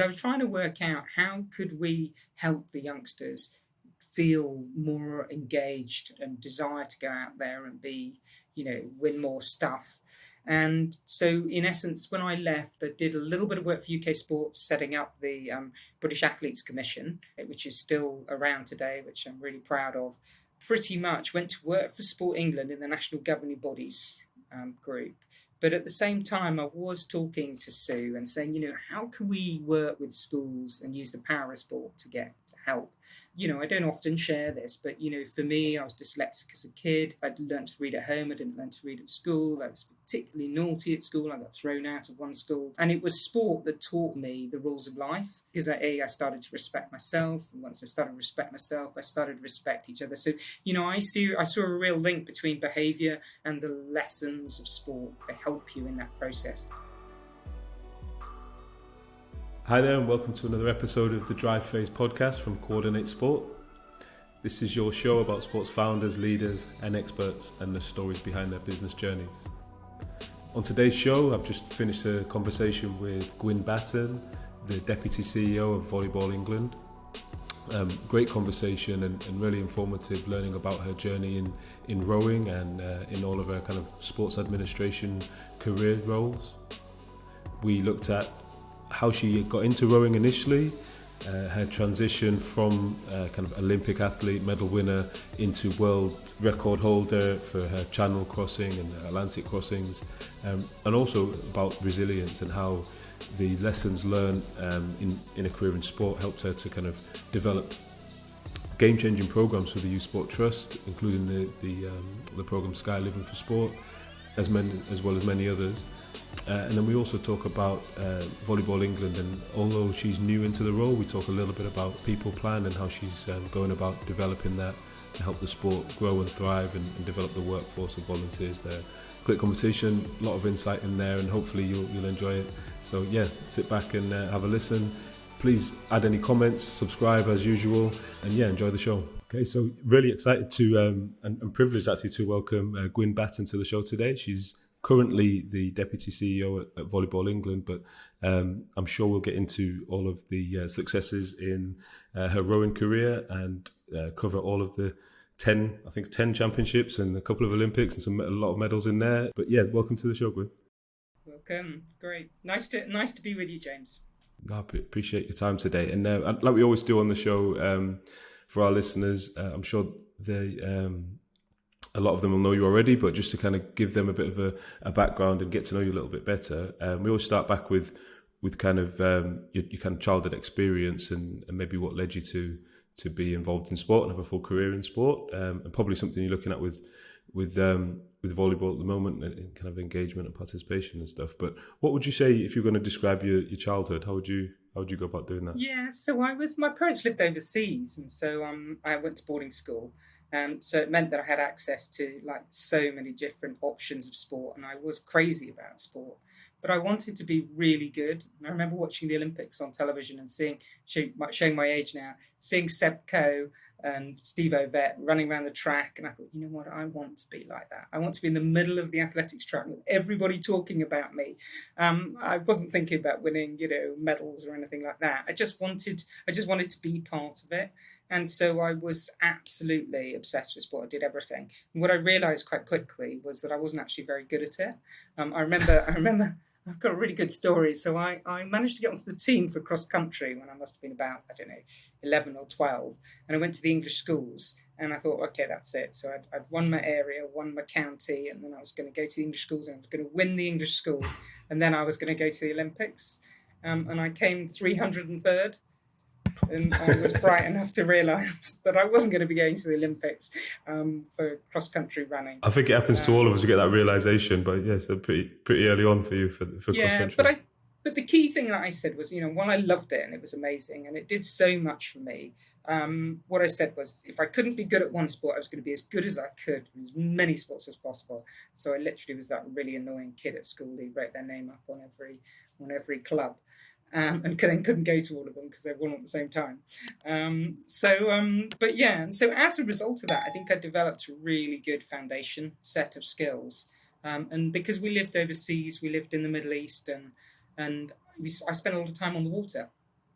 I was trying to work out how could we help the youngsters feel more engaged and desire to go out there and win more stuff. And so, in essence, when I left, I did a little bit of work for UK Sports, setting up the British Athletes Commission, which is still around today, which I'm really proud of. Pretty much went to work for Sport England in the national governing bodies group. But at the same time, I was talking to Sue and saying, how can we work with schools and use the power of sport to help? I don't often share this, but, for me, I was dyslexic as a kid. I'd learned to read at home. I didn't learn to read at school. I was particularly naughty at school. I got thrown out of one school. And it was sport that taught me the rules of life, because I started to respect myself. And once I started to respect myself, I started to respect each other. So, I saw a real link between behaviour and the lessons of sport that help you in that process. Hi there, and welcome to another episode of the Drive Phase podcast from Coordinate Sport. This is your show about sports founders, leaders and experts and the stories behind their business journeys. On today's show, I've just finished a conversation with Guin Batten, the Deputy CEO of Volleyball England. Great conversation and really informative, learning about her journey in rowing and in all of her kind of sports administration career roles. We looked at how she got into rowing initially, her transition from kind of Olympic athlete, medal winner, into world record holder for her Channel crossing and Atlantic crossings, and also about resilience and how the lessons learned in a career in sport helped her to kind of develop game-changing programs for the Youth Sport Trust, including the program Sky Living for Sport, as well as many others. And then we also talk about Volleyball England, and although she's new into the role, we talk a little bit about people plan and how she's going about developing that to help the sport grow and thrive and develop the workforce of volunteers there. Great conversation, a lot of insight in there, and hopefully you'll enjoy it. So yeah, sit back and have a listen. Please add any comments, subscribe as usual, and yeah, enjoy the show. Okay, so really excited to and privileged actually to welcome Guin Batten to the show today. She's currently the Deputy CEO at Volleyball England, but I'm sure we'll get into all of the successes in her rowing career and cover all of the 10 championships and a couple of Olympics and a lot of medals in there. But yeah, welcome to the show, Guin. Welcome. Great. Nice to be with you, James. I appreciate your time today. And like we always do on the show, for our listeners, I'm sure a lot of them will know you already, but just to kind of give them a bit of a background and get to know you a little bit better, we always start back with kind of your kind of childhood experience and maybe what led you to be involved in sport and have a full career in sport, and probably something you're looking at with volleyball at the moment and kind of engagement and participation and stuff. But what would you say if you're going to describe your childhood? How would you go about doing that? Yeah, so my parents lived overseas, and so I went to boarding school. So it meant that I had access to like so many different options of sport, and I was crazy about sport. But I wanted to be really good. And I remember watching the Olympics on television and showing my age now, seeing Seb Coe and Steve Ovett running around the track. And I thought, you know what, I want to be like that. I want to be in the middle of the athletics track with everybody talking about me. I wasn't thinking about winning, medals or anything like that. I just wanted to be part of it. And so I was absolutely obsessed with sport. I did everything. And what I realized quite quickly was that I wasn't actually very good at it. I remember I've got a really good story. So I managed to get onto the team for cross country when I must have been about, 11 or 12. And I went to the English schools and I thought, okay, that's it. So I'd won my area, won my county, and then I was going to go to the English schools and I was going to win the English schools. And then I was going to go to the Olympics. And I came 303rd. And I was bright enough to realise that I wasn't going to be going to the Olympics for cross-country running. I think it happens to all of us. We get that realisation, but yeah, so pretty early on for you for cross-country. But the key thing that I said was, while I loved it and it was amazing and it did so much for me, what I said was if I couldn't be good at one sport, I was going to be as good as I could in as many sports as possible. So I literally was that really annoying kid at school who wrote their name up on every club. And then couldn't go to all of them because they were all at the same time. And so as a result of that, I think I developed a really good foundation set of skills. And because we lived overseas, we lived in the Middle East, and I spent a lot of time on the water.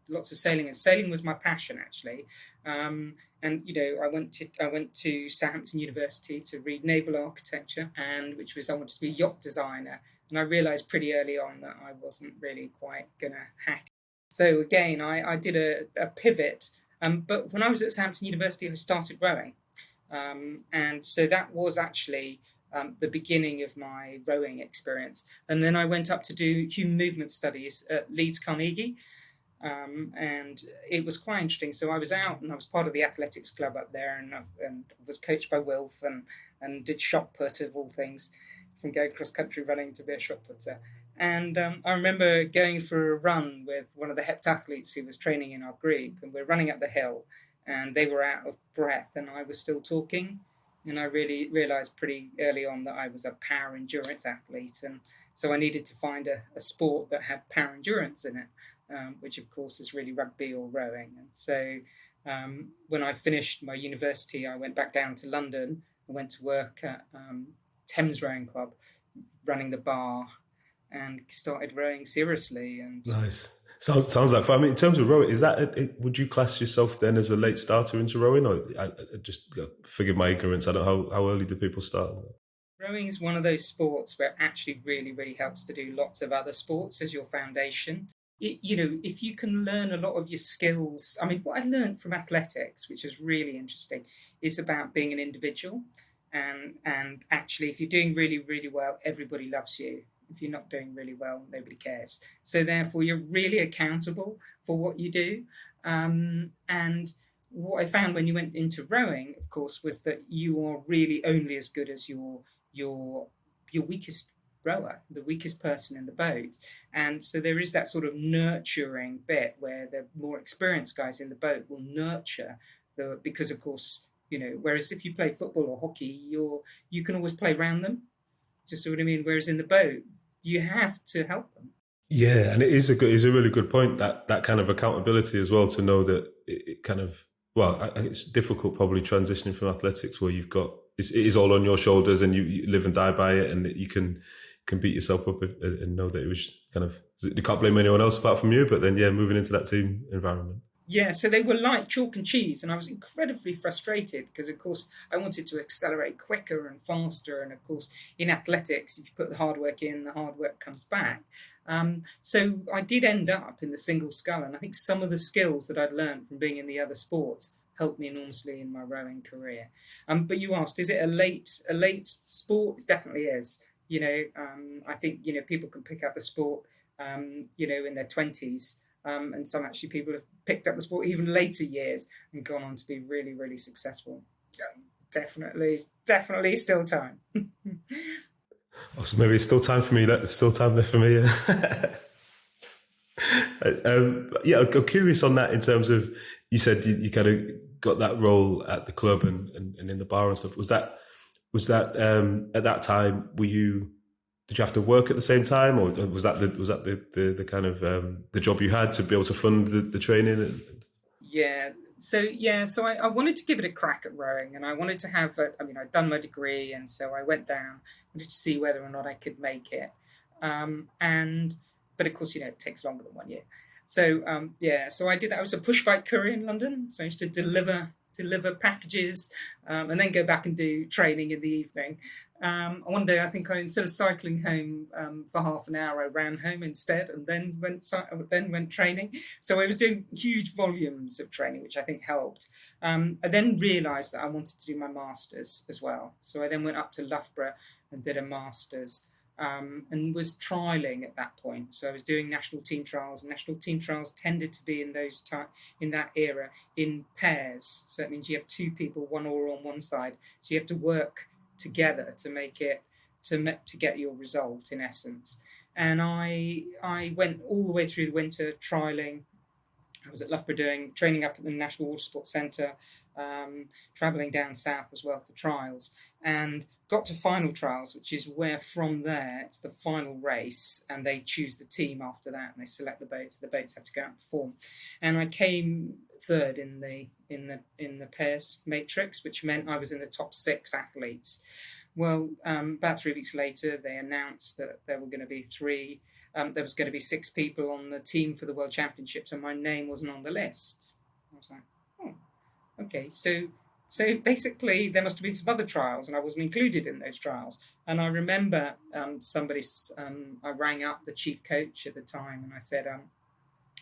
lots of sailing, and sailing was my passion actually. And I went to Southampton University to read naval architecture, and which was I wanted to be a yacht designer. And I realised pretty early on that I wasn't really quite gonna hack. So again, I did a pivot. But when I was at Southampton University, I started rowing, and so that was actually the beginning of my rowing experience. And then I went up to do human movement studies at Leeds Carnegie, and it was quite interesting. So I was out and I was part of the athletics club up there, and was coached by Wilf, and did shot put of all things, from going cross country running to be a shot putter. And I remember going for a run with one of the heptathletes who was training in our group, and we're running up the hill, and they were out of breath, and I was still talking. And I really realised pretty early on that I was a power endurance athlete, and so I needed to find a sport that had power endurance in it, which of course is really rugby or rowing. And so when I finished my university, I went back down to London. I went to work at Thames Rowing Club, running the bar, and started rowing seriously. And Nice. Sounds like fun. I mean, in terms of rowing, is that would you class yourself then as a late starter into rowing, or I just forgive my ignorance? I don't know how early do people start? Rowing is one of those sports where it actually really, really helps to do lots of other sports as your foundation. If you can learn a lot of your skills. I mean, what I learned from athletics, which is really interesting, is about being an individual, and actually, if you're doing really, really well, everybody loves you. If you're not doing really well, nobody cares. So therefore, you're really accountable for what you do. And what I found when you went into rowing, of course, was that you are really only as good as your weakest rower, the weakest person in the boat. And so there is that sort of nurturing bit where the more experienced guys in the boat will nurture because of course, whereas if you play football or hockey, you can always play around them. Just see what I mean? Whereas in the boat, you have to help them. Yeah, and it's a really good point, that kind of accountability as well, to know that it kind of, well, it's difficult probably transitioning from athletics where it is all on your shoulders and you live and die by it, and you can beat yourself up and know that it was kind of, you can't blame anyone else apart from you, but then moving into that team environment. Yeah, so they were like chalk and cheese, and I was incredibly frustrated because, of course, I wanted to accelerate quicker and faster. And, of course, in athletics, if you put the hard work in, the hard work comes back. So I did end up in the single scull, and I think some of the skills that I'd learned from being in the other sports helped me enormously in my rowing career. But you asked, is it a late sport? It definitely is. I think, people can pick up the sport, in their 20s. And some actually people have picked up the sport even later years and gone on to be really, really successful. Definitely still time. Oh, so maybe it's still time for me. That's still time there for me. I'm curious on that in terms of, you said you kind of got that role at the club and in the bar and stuff. Was that at that time, did you have to work at the same time, or was that the kind of the job you had to be able to fund the training? So I wanted to give it a crack at rowing, and I wanted to have I'd done my degree, and so I went down, wanted to see whether or not I could make it. But of course, it takes longer than 1 year. So so I did that. I was a push bike courier in London, so I used to deliver packages, and then go back and do training in the evening. One day, I think instead of cycling home for half an hour, I ran home instead, and then went training. So I was doing huge volumes of training, which I think helped. I then realised that I wanted to do my masters as well. So I then went up to Loughborough and did a masters. And was trialling at that point. So I was doing national team trials, and national team trials tended to be in that era in pairs. So that means you have two people, one oar on one side. So you have to work together to make it to get your result, in essence. And I went all the way through the winter trialling. I was at Loughborough training up at the National Water Sports Centre, travelling down south as well for trials, and got to final trials, which is where from there it's the final race, and they choose the team after that, and they select the boats. The boats have to go out and perform, and I came third in the pairs matrix, which meant I was in the top 6 athletes. Well, about 3 weeks later, they announced that there were going to be 3 there was going to be 6 people on the team for the World Championships, and my name wasn't on the list. I was like, oh, okay, so basically there must have been some other trials, and I wasn't included in those trials. And I remember I rang up the chief coach at the time, and I said,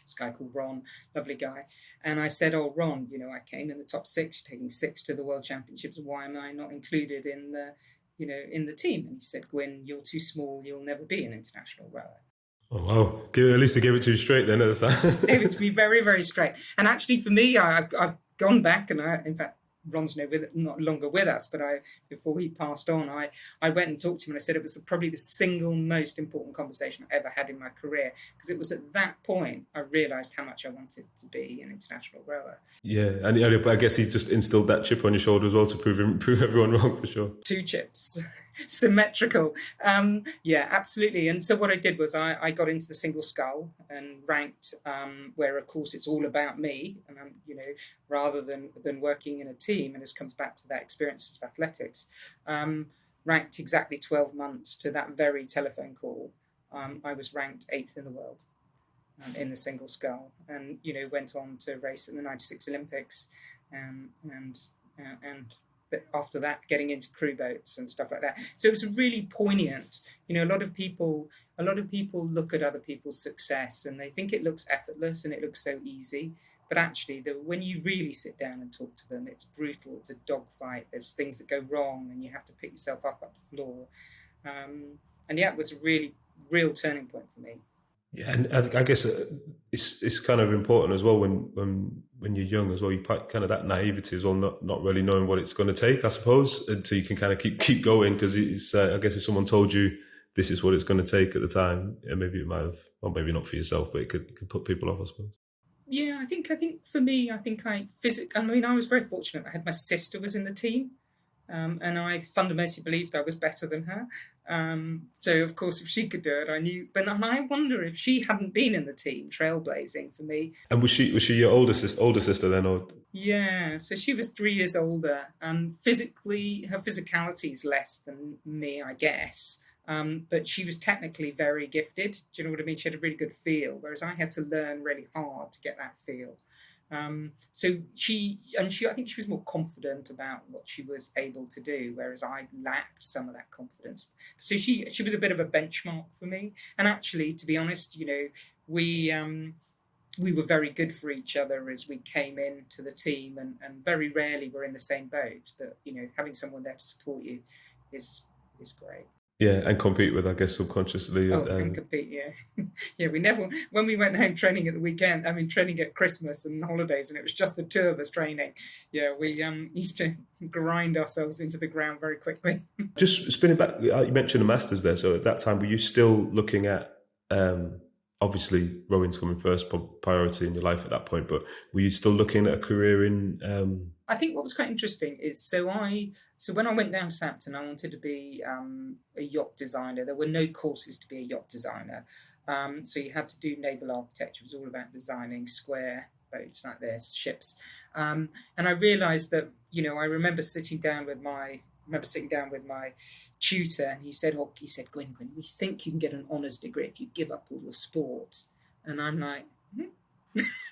this guy called Ron, lovely guy. And I said, oh, Ron, I came in the top 6, taking 6 to the World Championships. Why am I not included in the team? And he said, Guin, you're too small. You'll never be an international rower. Oh, wow. At least they gave it to you straight then at the time. Gave it to me very, very straight. And actually for me, I've gone back, and in fact, Ron's not longer with us, but before he passed on, I went and talked to him, and I said it was probably the single most important conversation I ever had in my career, because it was at that point I realised how much I wanted to be an international rower. Yeah, and I guess he just instilled that chip on your shoulder as well to prove everyone wrong, for sure. 2 chips, symmetrical. Yeah, absolutely. And so what I did was I got into the single scull and ranked, where of course it's all about me, and rather than working in a team, and this comes back to that experience of athletics, ranked exactly 12 months to that very telephone call. I was ranked 8th in the world in the single scull, and went on to race in the '96 Olympics, and but after that getting into crew boats and stuff like that. So it was really poignant. A lot of people look at other people's success and they think it looks effortless and it looks so easy. But actually, when you really sit down and talk to them, it's brutal. It's a dogfight. There's things that go wrong, and you have to pick yourself up off the floor. And yeah, it was a really real turning point for me. Yeah, and I guess it's kind of important as well when you're young as well. You kind of that naivety as well, not really knowing what it's going to take, I suppose, until you can kind of keep going. Because it's I guess if someone told you this is what it's going to take at the time, maybe it might have, well, maybe not for yourself, but it could put people off, I suppose. Yeah, I think for me, I was very fortunate. I had my sister was in the team, and I fundamentally believed I was better than her. So of course, if she could do it, I knew. But I wonder if she hadn't been in the team, trailblazing for me. And was she your older sister then, or? Yeah, so she was 3 years older. Physically, her physicality is less than me, I guess. But she was technically very gifted. Do you know what I mean? She had a really good feel, whereas I had to learn really hard to get that feel. So I think she was more confident about what she was able to do, whereas I lacked some of that confidence. So she was a bit of a benchmark for me. And actually, to be honest, we were very good for each other as we came into the team, and very rarely we're in the same boat. But having someone there to support you is great. Yeah, and compete with, I guess, subconsciously. And compete, yeah. Yeah, we never, when we went home training at the weekend, training at Christmas and holidays, and it was just the 2 of us training. Yeah, we used to grind ourselves into the ground very quickly. Just spinning back, you mentioned the Masters there. So at that time, were you still looking at, obviously, rowing's coming first priority in your life at that point, but were you still looking at a career in... I think what was quite interesting is, so when I went down to Southampton, I wanted to be a yacht designer. There were no courses to be a yacht designer. So you had to do naval architecture. It was all about designing square boats like this, ships. And I realised that, I remember sitting down with my tutor, and he said, Guin, we think you can get an honours degree if you give up all your sport. And I'm like,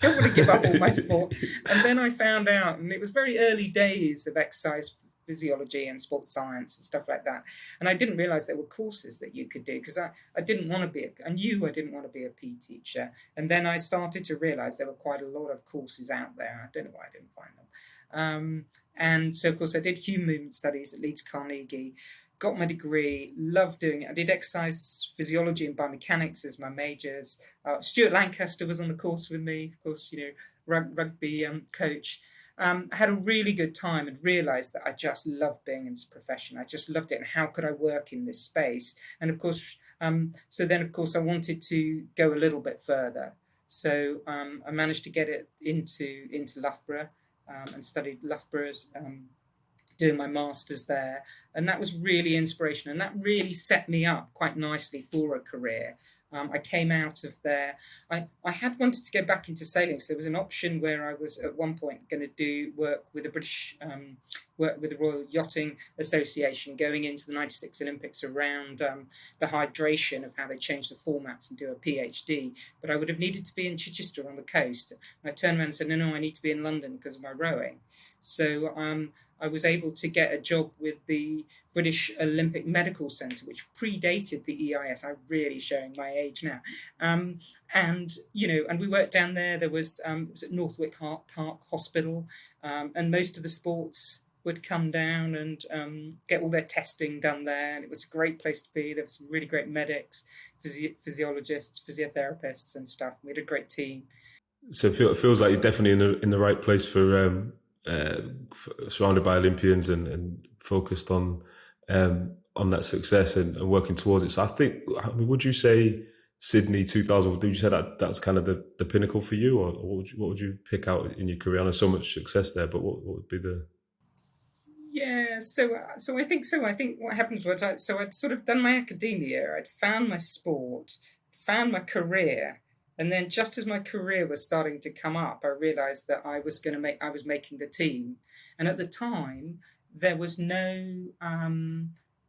I don't want to give up all my sport. And then I found out, and it was very early days of exercise physiology and sports science and stuff like that. And I didn't realise there were courses that you could do, because I didn't want to be, I knew I didn't want to be a PE teacher. And then I started to realise there were quite a lot of courses out there. I don't know why I didn't find them. And so, of course, I did human movement studies at Leeds Carnegie, got my degree, loved doing it. I did exercise physiology and biomechanics as my majors. Stuart Lancaster was on the course with me, of course, rugby coach. I had a really good time and realised that I just loved being in this profession. I just loved it. And how could I work in this space? And of course, so then, of course, I wanted to go a little bit further. So I managed to get it into Loughborough and studied Loughborough's, doing my master's there. And that was really inspirational. And that really set me up quite nicely for a career. I came out of there. I had wanted to go back into sailing, so there was an option where I was at one point going to do work with the work with the Royal Yachting Association, going into the '96 Olympics around the hydration of how they changed the formats and do a PhD. But I would have needed to be in Chichester on the coast. And I turned around and said, no, I need to be in London because of my rowing. So I was able to get a job with the British Olympic Medical Centre, which predated the EIS. I'm really showing my age now. And we worked down there. There was it was at Northwick Park Hospital, and most of the sports would come down and get all their testing done there. And it was a great place to be. There were some really great medics, physiologists, physiotherapists and stuff. We had a great team. So it feels like you're definitely in the right place for surrounded by Olympians and focused on that success and working towards it. So would you say Sydney 2000, would you say that's kind of the pinnacle for you, or what would you pick out in your career? I know so much success there, but what would be the... Yeah, so I think so. I think what happened was I'd sort of done my academia, I'd found my sport, found my career, and then just as my career was starting to come up, I realised that I was making the team, and at the time there was no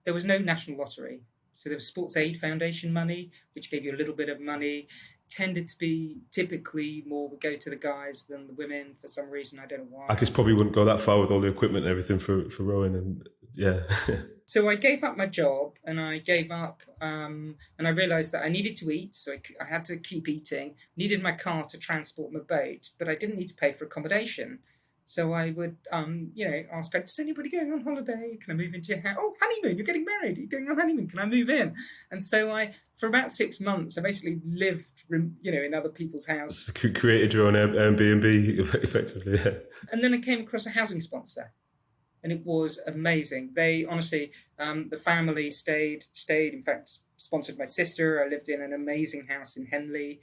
national lottery, so there was Sports Aid Foundation money, which gave you a little bit of money. Tended to be typically more would go to the guys than the women for some reason. I don't know why. I guess probably wouldn't go that far with all the equipment and everything for rowing, and yeah. So I gave up my job, and I gave up, and I realised that I needed to eat, so I had to keep eating. Needed my car to transport my boat, but I didn't need to pay for accommodation. So I would, ask, is anybody going on holiday? Can I move into your house? Oh, honeymoon, you're getting married. You're going on honeymoon. Can I move in? And so for about 6 months, I basically lived, in other people's houses. Created your own Airbnb, effectively, yeah. And then I came across a housing sponsor, and it was amazing. They honestly, the family stayed, in fact, sponsored my sister. I lived in an amazing house in Henley,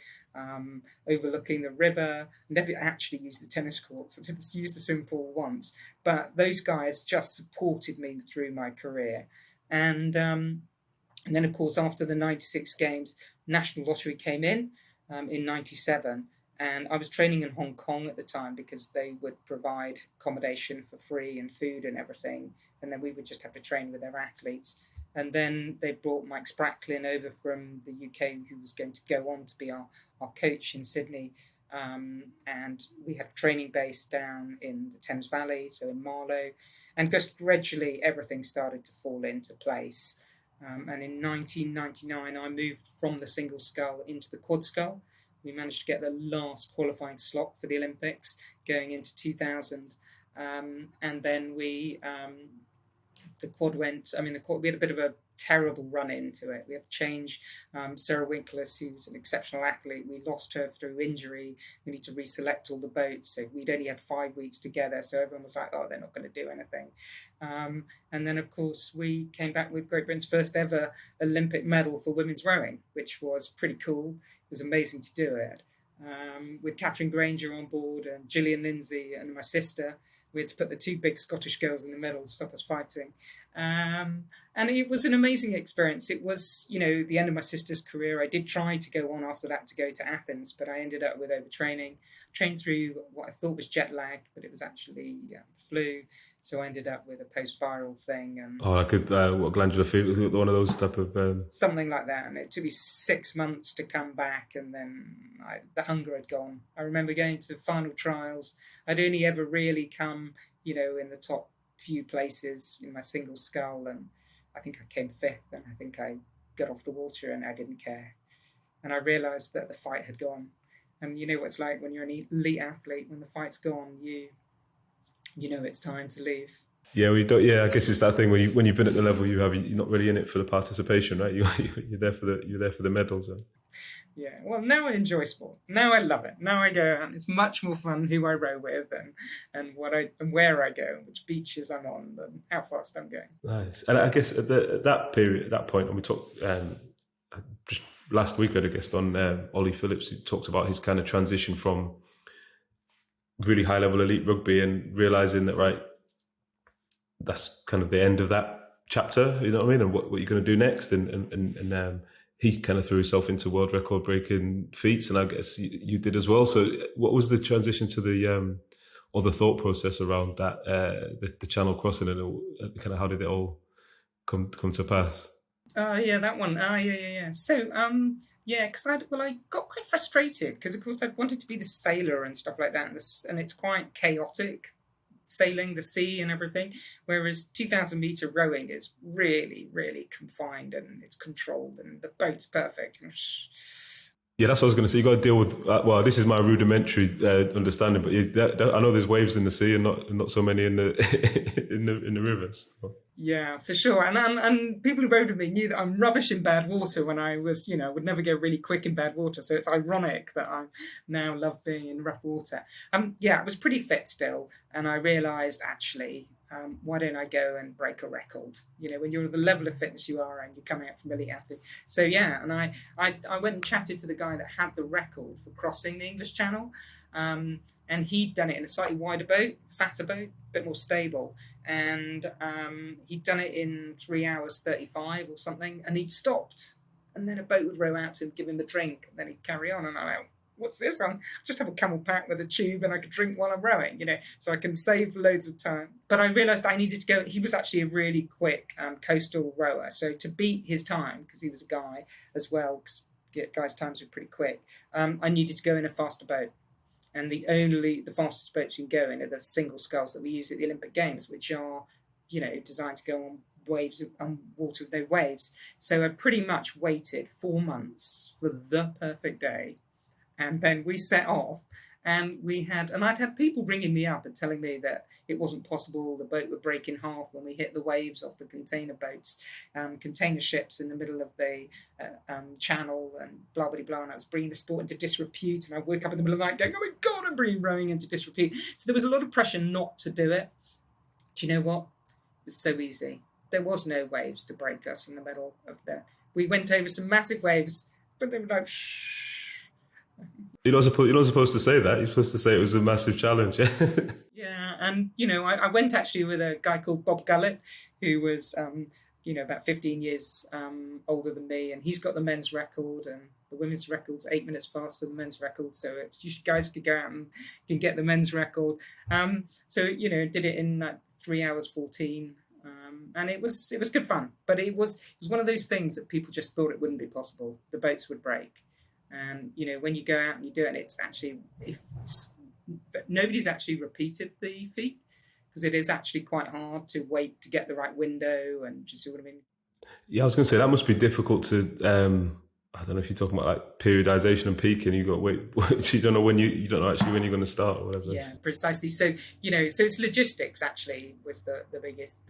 overlooking the river. Never actually used the tennis courts. I just used the swimming pool once. But those guys just supported me through my career. And then, of course, after the '96 games, National Lottery came in 97. And I was training in Hong Kong at the time because they would provide accommodation for free and food and everything. And then we would just have to train with their athletes. And then they brought Mike Spracklin over from the UK, who was going to go on to be our coach in Sydney. And we had a training base down in the Thames Valley, so in Marlow. And just gradually everything started to fall into place. And in 1999, I moved from the single scull into the quad scull. We managed to get the last qualifying slot for the Olympics going into 2000. And then the quad went, we had a bit of a terrible run into it. We had to change Sarah Winkler, who's an exceptional athlete. We lost her through injury. We need to reselect all the boats. So we'd only had 5 weeks together. So everyone was like, oh, they're not going to do anything. And then, of course, we came back with Great Britain's first ever Olympic medal for women's rowing, which was pretty cool. It was amazing to do it. With Catherine Granger on board and Gillian Lindsay and my sister. We had to put the two big Scottish girls in the middle to stop us fighting. And it was an amazing experience. It was, the end of my sister's career. I did try to go on after that to go to Athens, but I ended up with overtraining. Trained through what I thought was jet lag, but it was actually flu. So I ended up with a post-viral thing. And what glandular fever? Was it one of those type of... Something like that. And it took me 6 months to come back, and then the hunger had gone. I remember going to the final trials. I'd only ever really come, in the top few places in my single scull, and I think I came 5th, and I think I got off the water and I didn't care. And I realised that the fight had gone. And you know what it's like when you're an elite athlete, when the fight's gone, you know it's time to leave. Yeah, I guess it's that thing when you've been at the level you have, you're not really in it for the participation, right? You're there for the medals. So. Yeah, well, now I enjoy sport. Now I love it. Now I go and it's much more fun who I row with and where I go, which beaches I'm on, and how fast I'm going. Nice. And I guess at that point, and we talked just last week, I had a guest on Ollie Phillips, who talked about his kind of transition from really high level elite rugby and realizing that, right, that's kind of the end of that chapter, you know what I mean, and what you're going to do next, and he kind of threw himself into world record breaking feats, and I guess you did as well. So what was the transition to the or the thought process around that, the channel crossing, and kind of how did it all come to pass? Oh yeah, that one. Oh yeah. So yeah, because I got quite frustrated because of course I wanted to be the sailor and stuff like that, and and it's quite chaotic sailing the sea and everything, whereas 2,000 meter rowing is really confined and it's controlled and the boat's perfect. Yeah, that's what I was going to say. You got to deal with. Well, this is my rudimentary understanding, but I know there's waves in the sea and not so many in the in the rivers. Yeah, for sure. And people who rode with me knew that I'm rubbish in bad water when I was, would never go really quick in bad water. So it's ironic that I now love being in rough water. Yeah, I was pretty fit still, and I realised actually, why don't I go and break a record? When you're at the level of fitness you are and you're coming out from elite athlete. So yeah, and I went and chatted to the guy that had the record for crossing the English Channel. And he'd done it in a slightly wider boat, fatter boat, a bit more stable. And he'd done it in 3 hours 35 or something. And he'd stopped. And then a boat would row out to him, give him a drink. And then he'd carry on. And I'm like, what's this? I just have a camel pack with a tube and I could drink while I'm rowing, so I can save loads of time. But I realised I needed to go. He was actually a really quick coastal rower. So to beat his time, because he was a guy as well, because guys' times were pretty quick, I needed to go in a faster boat. And the fastest boats you can go in are the single sculls that we use at the Olympic Games, which are, designed to go on waves, on water with no waves. So I pretty much waited 4 months for the perfect day. And then we set off, and I'd had people ringing me up and telling me that it wasn't possible, the boat would break in half when we hit the waves off the container boats, container ships in the middle of the channel, and blah, blah, blah. And I was bringing the sport into disrepute, and I woke up in the middle of the night going, oh my God, I'm bringing rowing into disrepute. So there was a lot of pressure not to do it. Do you know what? It was so easy. There was no waves to break us in the middle of we went over some massive waves, but they were like, shh. You're not supposed to say that. You're supposed to say it was a massive challenge. Yeah, and I went actually with a guy called Bob Gullett, who was about 15 years older than me, and he's got the men's record, and the women's record's 8 minutes faster than the men's record. So you guys could go out and can get the men's record. So did it in 3 hours 14. And it was good fun, but it was one of those things that people just thought it wouldn't be possible. The boats would break. And when you go out and you do it, and it's actually, nobody's actually repeated the feat, because it is actually quite hard to wait to get the right window, and do you see what I mean? Yeah, I was going to say that must be difficult to. I don't know if you're talking about like periodization and peaking. You got to wait. You don't know when you don't know actually when you're going to start or whatever. Yeah, precisely. So so it's logistics actually was the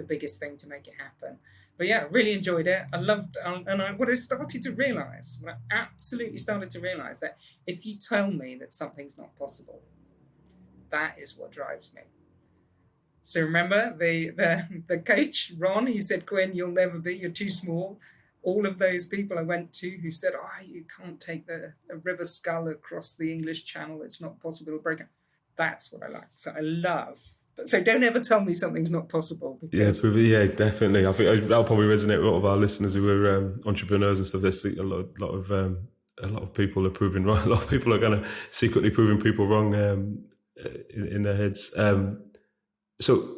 biggest thing to make it happen. But yeah, really enjoyed it. I loved, and what I started to realise, what I absolutely started to realise, that if you tell me that something's not possible, that is what drives me. So remember the coach, Ron, he said, Guin, you'll never be, you're too small. All of those people I went to who said, you can't take the river scull across the English Channel, it's not possible to break it. That's what I like. So I love. So don't ever tell me something's not possible. Because... Yeah, definitely. I think that'll probably resonate with a lot of our listeners who are entrepreneurs and stuff. There's a lot of people are proving wrong. A lot of people are kind of secretly proving people wrong in their heads. So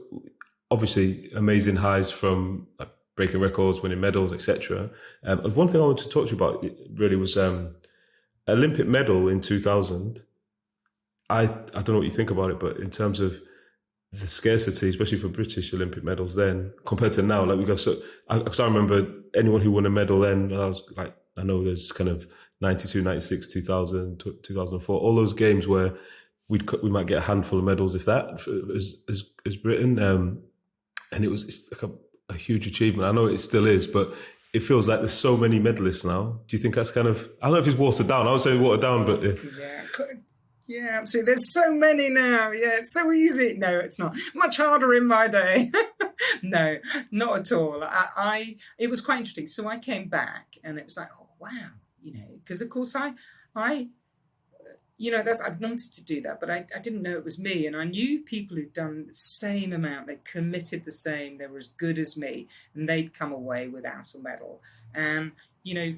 obviously, amazing highs from breaking records, winning medals, etc. One thing I wanted to talk to you about really was Olympic medal in 2000. I don't know what you think about it, but in terms of the scarcity, especially for British Olympic medals then, compared to now, like I remember anyone who won a medal then, I was like, I know there's kind of 92, 96, 2000, 2004, all those games where we might get a handful of medals, if that, as Britain, and it's like a huge achievement. I know it still is, but it feels like there's so many medalists now. Do you think that's kind of, I don't know if it's watered down. I would say watered down, but yeah. Yeah, absolutely. There's so many now. Yeah, it's so easy. No, it's not. Much harder in my day. No, not at all. It was quite interesting. So I came back, and it was like, oh wow, because of course I wanted to do that, but I didn't know it was me, and I knew people who'd done the same amount. They committed the same. They were as good as me, and they'd come away without a medal. And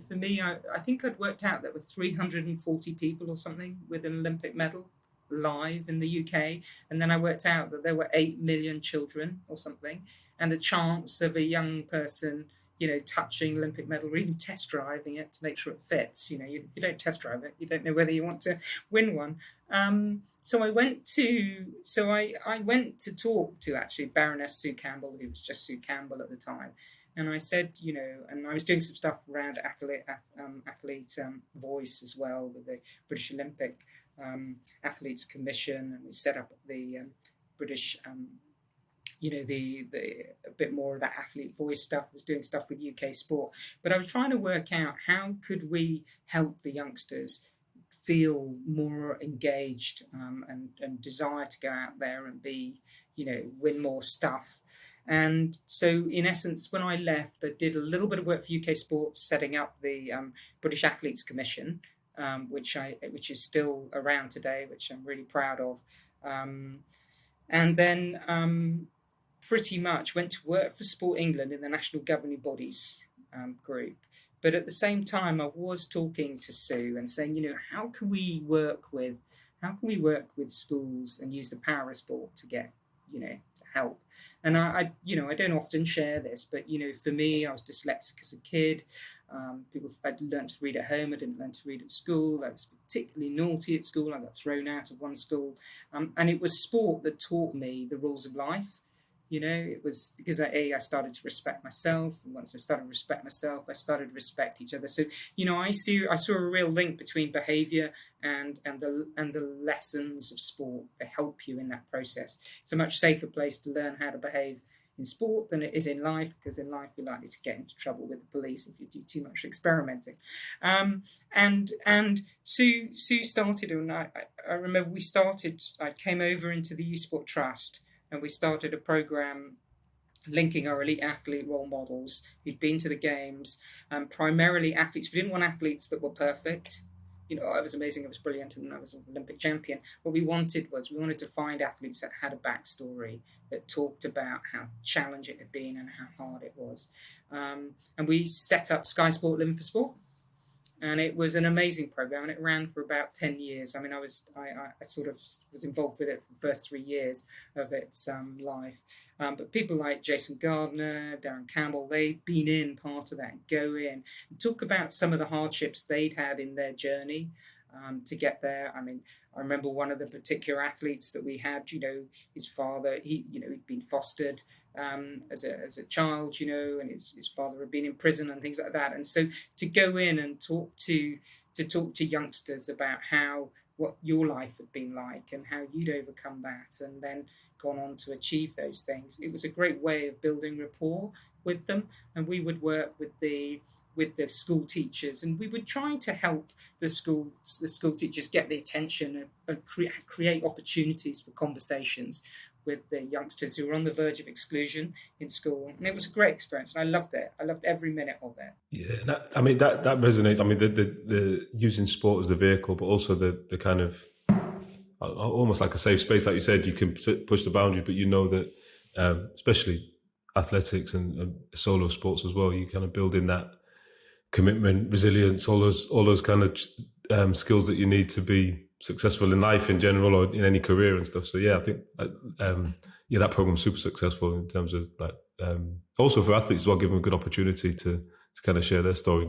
for me, I think I'd worked out there were 340 people or something with an Olympic medal live in the UK. And then I worked out that there were 8 million children or something. And the chance of a young person, touching Olympic medal or even test driving it to make sure it fits, you don't test drive it, you don't know whether you want to win one. So I went to talk to actually Baroness Sue Campbell, who was just Sue Campbell at the time. And I said, and I was doing some stuff around athlete voice as well with the British Olympic Athletes Commission, and we set up the British, the a bit more of that athlete voice stuff. I was doing stuff with UK sport, but I was trying to work out how could we help the youngsters feel more engaged and desire to go out there and be, win more stuff. And so, in essence, when I left, I did a little bit of work for UK Sports, setting up the British Athletes Commission, which is still around today, which I'm really proud of. And then pretty much went to work for Sport England in the national governing bodies group. But at the same time, I was talking to Sue and saying, how can we work with schools and use the power of sport to get, to help. And I don't often share this, but, for me, I was dyslexic as a kid. I'd learned to read at home. I didn't learn to read at school. I was particularly naughty at school. I got thrown out of one school. And it was sport that taught me the rules of life. It was because I started to respect myself. And once I started to respect myself, I started to respect each other. So, I saw a real link between behaviour and the lessons of sport that help you in that process. It's a much safer place to learn how to behave in sport than it is in life, because in life you're likely to get into trouble with the police if you do too much experimenting. And Sue started, and I remember I came over into the Youth Sport Trust, and we started a program linking our elite athlete role models who'd been to the games, primarily athletes. We didn't want athletes that were perfect. I was amazing, I was brilliant, and I was an Olympic champion. What we wanted to find athletes that had a backstory, that talked about how challenging it had been and how hard it was. And we set up Sky Sport Living for Sport. And it was an amazing program, and it ran for about 10 years. I mean, I sort of was involved with it for the first 3 years of its life. But people like Jason Gardner, Darren Campbell, they'd been in part of that, go in and talk about some of the hardships they'd had in their journey to get there. I mean, I remember one of the particular athletes that we had, his father, he'd been fostered as a child, and his father had been in prison and things like that. And so to go in and talk to youngsters about what your life had been like and how you'd overcome that and then gone on to achieve those things, it was a great way of building rapport with them. And we would work with the school teachers, and we would try to help the school teachers get the attention and create opportunities for conversations with the youngsters who were on the verge of exclusion in school. And it was a great experience, and I loved it. I loved every minute of it. Yeah, that resonates. I mean, the using sport as the vehicle, but also the kind of almost like a safe space, like you said, you can push the boundary, but that especially athletics and solo sports as well, you kind of build in that commitment, resilience, all those kind of skills that you need to be successful in life in general or in any career and stuff. So yeah, I think that program's super successful in terms of also for athletes as well, give them a good opportunity to kind of share their story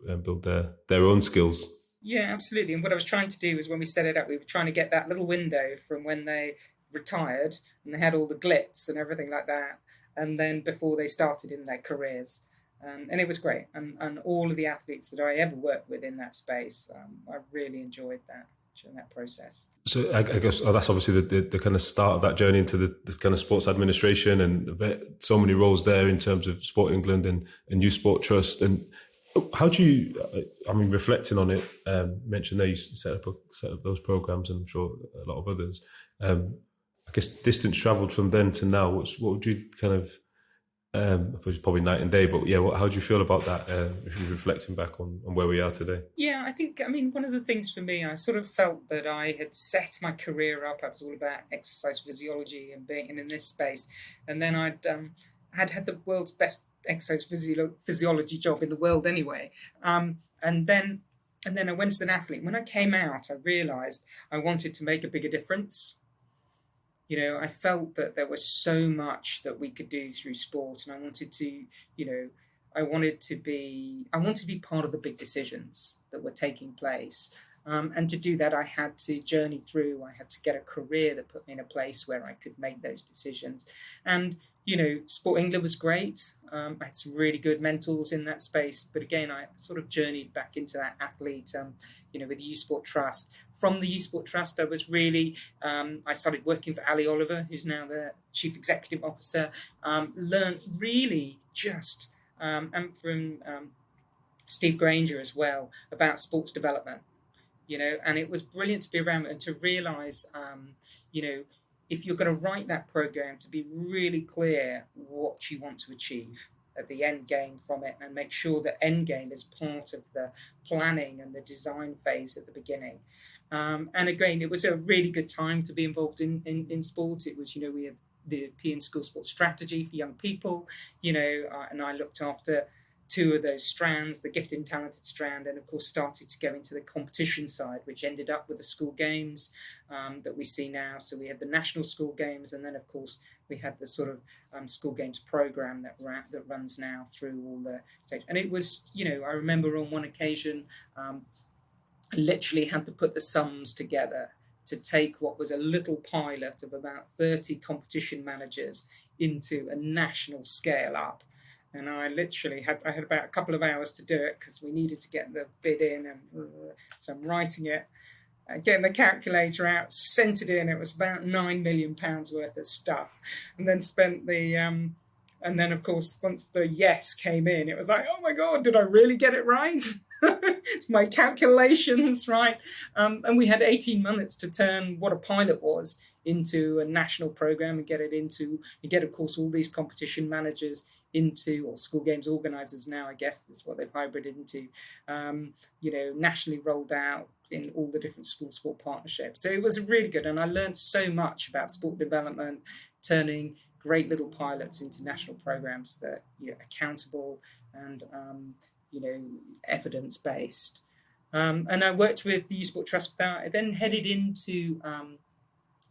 and build their own skills. Yeah, absolutely. And what I was trying to do was, when we set it up, we were trying to get that little window from when they retired and they had all the glitz and everything like that, and then before they started in their careers. And it was great. And all of the athletes that I ever worked with in that space, I really enjoyed that during that process. So I guess that's obviously the kind of start of that journey into this kind of sports administration, and so many roles there in terms of Sport England and Youth Sport Trust. And how do you, reflecting on it, mentioned there you set up those programs, and I'm sure a lot of others. I guess distance travelled from then to now, what would you kind of, probably night and day, but yeah, how do you feel about that if you're reflecting back on where we are today? Yeah, I think, one of the things for me, I sort of felt that I had set my career up. I was all about exercise physiology and being in this space. And then I'd had the world's best exercise physiology job in the world anyway. And then I went as an athlete. When I came out, I realised I wanted to make a bigger difference. I felt that there was so much that we could do through sport, and I wanted to, I wanted to be part of the big decisions that were taking place. And to do that, I had to journey through. I had to get a career that put me in a place where I could make those decisions. And Sport England was great. I had some really good mentors in that space. But again, I sort of journeyed back into that athlete, with the Youth Sport Trust. From the Youth Sport Trust, I was really, I started working for Ali Oliver, who's now the Chief Executive Officer. Learned really just, and from Steve Granger as well, about sports development. And it was brilliant to be around and to realise, if you're going to write that program, to be really clear what you want to achieve at the end game from it, and make sure that end game is part of the planning and the design phase at the beginning. And again, it was a really good time to be involved in sports. It was, we had the European School Sports Strategy for young people, and I looked after two of those strands, the gifted and talented strand, and of course started to go into the competition side, which ended up with the school games that we see now. So we had the national school games, and then of course we had the sort of school games program that runs now through all the states. And it was, I remember on one occasion, I literally had to put the sums together to take what was a little pilot of about 30 competition managers into a national scale up. And I literally had about a couple of hours to do it because we needed to get the bid in. And so I'm writing it, getting the calculator out, sent it in. It was about £9 million worth of stuff. And then spent and then of course, once the yes came in, it was like, oh my God, did I really get it right? My calculations, right? And we had 18 months to turn what a pilot was into a national program and get, of course, all these competition managers into, or school games organisers now, I guess that's what they've hybrided into, nationally rolled out in all the different school sport partnerships. So it was really good. And I learned so much about sport development, turning great little pilots into national programs that are accountable and, evidence-based. And I worked with the Youth Sport Trust for that. I then headed into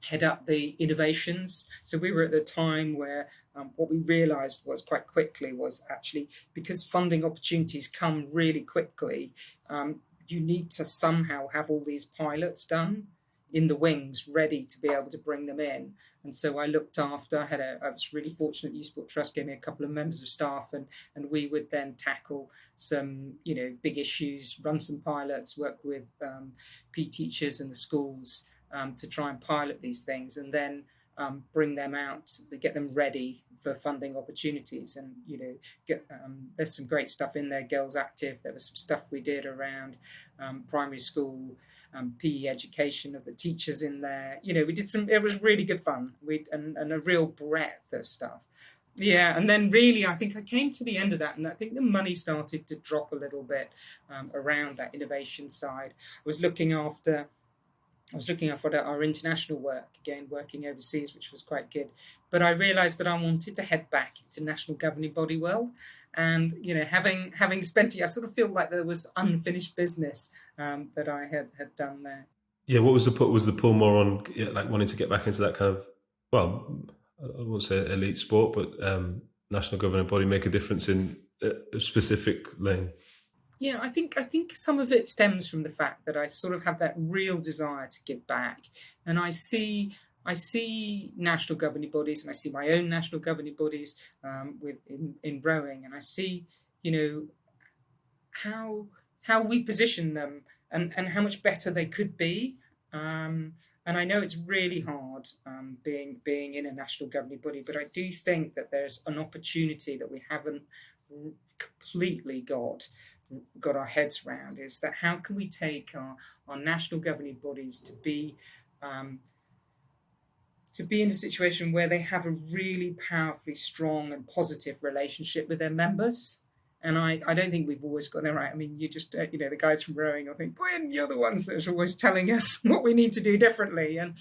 head up the innovations. So we were at the time where what we realised was quite quickly was actually, because funding opportunities come really quickly, you need to somehow have all these pilots done in the wings, ready to be able to bring them in. And so I looked after, I was really fortunate, Youth Sport Trust gave me a couple of members of staff, and we would then tackle some, big issues, run some pilots, work with PE teachers and the schools to try and pilot these things, and then bring them out, get them ready for funding opportunities. And, there's some great stuff in there, Girls Active. There was some stuff we did around primary school, PE education of the teachers in there. We did it was really good fun. And a real breadth of stuff. Yeah, and then really, I think I came to the end of that, and I think the money started to drop a little bit around that innovation side. I was looking after our international work, again, working overseas, which was quite good. But I realised that I wanted to head back into national governing body world. And, having spent it, I sort of feel like there was unfinished business that I had done there. Yeah, what was the pull more on, like wanting to get back into that kind of, well, I won't say elite sport, but national governing body, make a difference in a specific lane? Yeah, I think some of it stems from the fact that I sort of have that real desire to give back, and I see national governing bodies, and I see my own national governing bodies in rowing, and I see how we position them and how much better they could be. And I know it's really hard being in a national governing body, but I do think that there's an opportunity that we haven't completely got our heads around, is that how can we take our national governing bodies to be in a situation where they have a really powerfully strong and positive relationship with their members. And I don't think we've always got that right. I mean, you just, the guys from rowing, I think, Guin, you're the ones that are always telling us what we need to do differently. And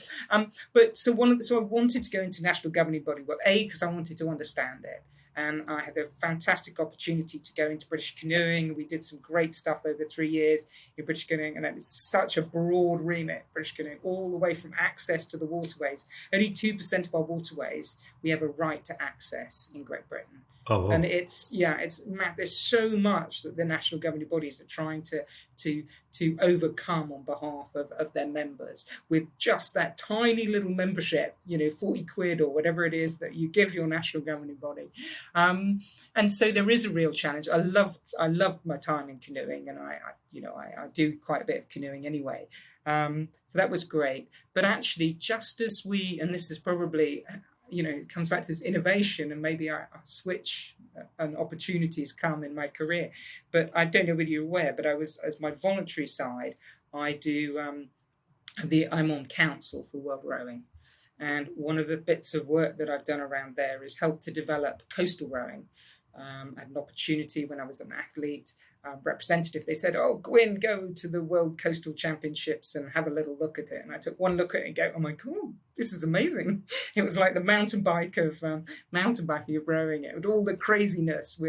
so I wanted to go into national governing body, well, because I wanted to understand it. and I had a fantastic opportunity to go into British Canoeing. We did some great stuff over 3 years in British Canoeing, and that is such a broad remit, British Canoeing, all the way from access to the waterways. Only 2% of our waterways we have a right to access in Great Britain. Oh, wow. And there's so much that the national governing bodies are trying to overcome on behalf of their members with just that tiny little membership, 40 quid or whatever it is that you give your national governing body. And so there is a real challenge. I loved my time in canoeing, and I do quite a bit of canoeing anyway. So that was great. But actually, just as and this is probably, it comes back to this innovation, and maybe I switch and opportunities come in my career. But I don't know whether you're aware, but as my voluntary side, I do, I'm on council for World Rowing. And one of the bits of work that I've done around there is help to develop coastal rowing. I had an opportunity when I was an athlete representative. They said, "Oh, Guin, go to the World Coastal Championships and have a little look at it." And I took one look at it and go, "Oh my God, this is amazing!" It was like the mountain biking of rowing. It with all the craziness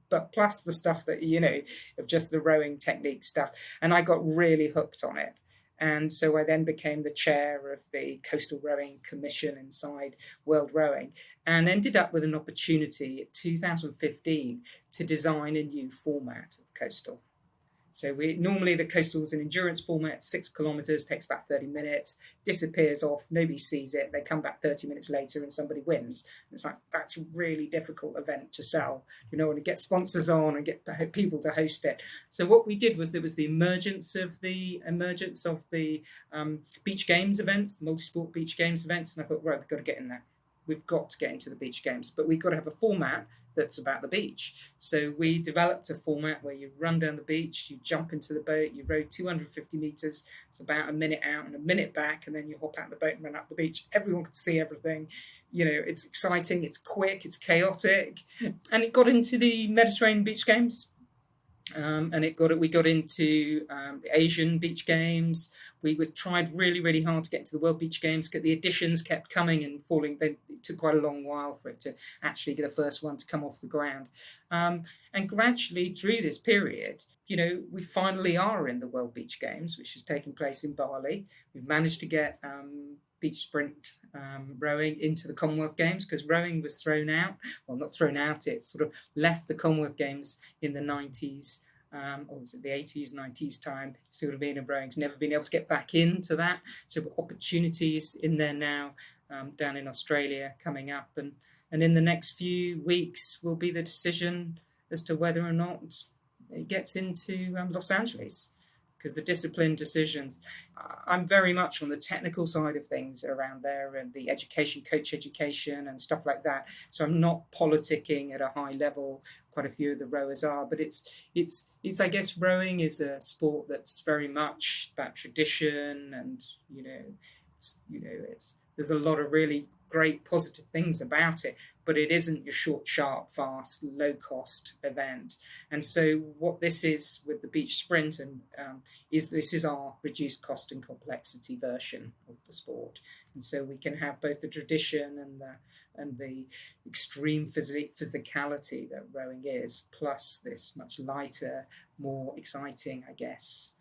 but plus the stuff that of just the rowing technique stuff. And I got really hooked on it. And so I then became the chair of the Coastal Rowing Commission inside World Rowing, and ended up with an opportunity in 2015 to design a new format of coastal. So normally the coastal is an endurance format, 6 kilometres, takes about 30 minutes, disappears off, nobody sees it, they come back 30 minutes later and somebody wins. It's like, that's a really difficult event to sell, and get sponsors on and get people to host it. So what we did was there was the emergence of the beach games events, the multi-sport beach games events, and I thought, right, we've got to get in there. We've got to get into the beach games, but we've got to have a format that's about the beach. So we developed a format where you run down the beach, you jump into the boat, you row 250 metres, it's about a minute out and a minute back, and then you hop out the boat and run up the beach. Everyone can see everything. It's exciting, it's quick, it's chaotic. And it got into the Mediterranean Beach Games. And we got into the Asian Beach Games. We tried really, really hard to get into the World Beach Games. The additions kept coming and falling. It took quite a long while for it to actually get the first one to come off the ground. And gradually through this period, we finally are in the World Beach Games, which is taking place in Bali. We've managed to get beach sprint rowing into the Commonwealth Games, because rowing was thrown out. Well, not thrown out, it sort of left the Commonwealth Games in the 90s, or was it the 80s, 90s time. Sort of been in rowing's never been able to get back into that. So opportunities in there now, down in Australia coming up. And in the next few weeks will be the decision as to whether or not it gets into Los Angeles. Because the discipline decisions, I'm very much on the technical side of things around there, and the education, coach education and stuff like that. So I'm not politicking at a high level. Quite a few of the rowers are, but it's I guess rowing is a sport that's very much about tradition, and there's a lot of really great positive things about it, but it isn't your short, sharp, fast, low-cost event. And so what this is with the beach sprint is our reduced cost and complexity version of the sport. And so we can have both the tradition and the extreme physicality that rowing is, plus this much lighter, more exciting, I guess,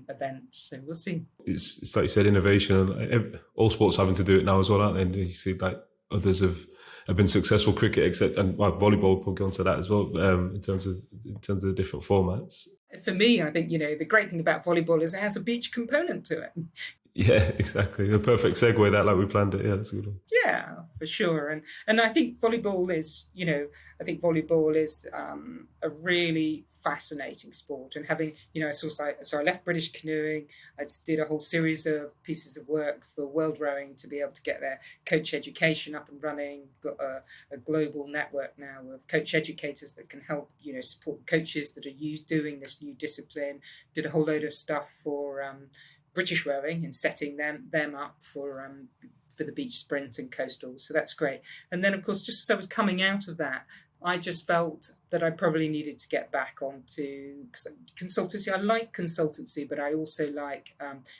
event. So we'll see. It's like you said, innovation. All sports having to do it now as well, aren't they? And you see like others have been successful, cricket, except, and volleyball, we'll go on to that as well, in terms of the different formats. For me, I think the great thing about volleyball is it has a beach component to it. Yeah, exactly. The perfect segue, that, like we planned it. Yeah, that's a good one. Yeah, for sure. And I think volleyball is, a really fascinating sport. And having, so I left British Canoeing. I did a whole series of pieces of work for World Rowing to be able to get their coach education up and running. Got a global network now of coach educators that can help, support coaches that are doing this new discipline. Did a whole load of stuff for British rowing and setting them up for the beach sprint and coastal. So that's great. And then, of course, just as I was coming out of that, I just felt that I probably needed to get back onto consultancy. I like consultancy, but I also like